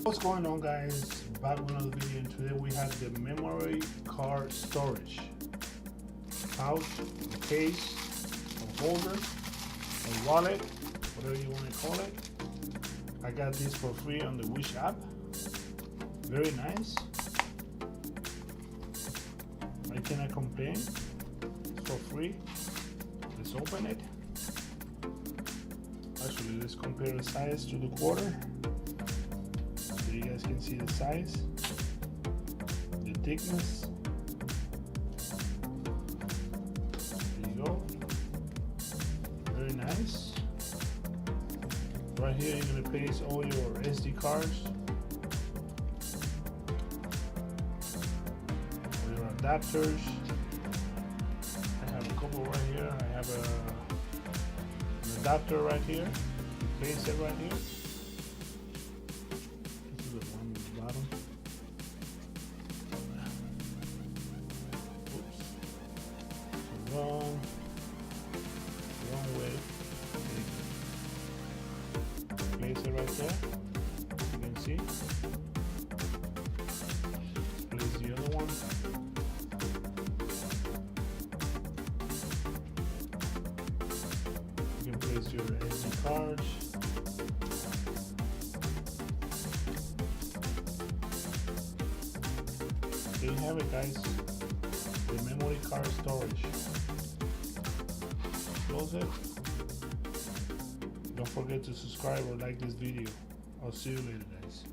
What's going on, guys? Back with another video, and today we have the memory card storage pouch, a case, a holder, a wallet, whatever you want to call it. I got this for free on the Wish app. Very nice. I cannot complain. It's for free. Let's open it. Actually, let's compare the size to the quarter. So you guys can see the size, the thickness. There you go. Very nice. Right here you're going to place all your SD cards, or your adapters. I have a couple right here. I have an adapter right here. Place it right here. This is the one on the bottom. Oops. Wrong way. Place it right there. You can see. Place the other one. You can place your SD cards. There you have it, guys. The memory card storage. Close it. Don't forget to subscribe or like this video. I'll see you later, guys.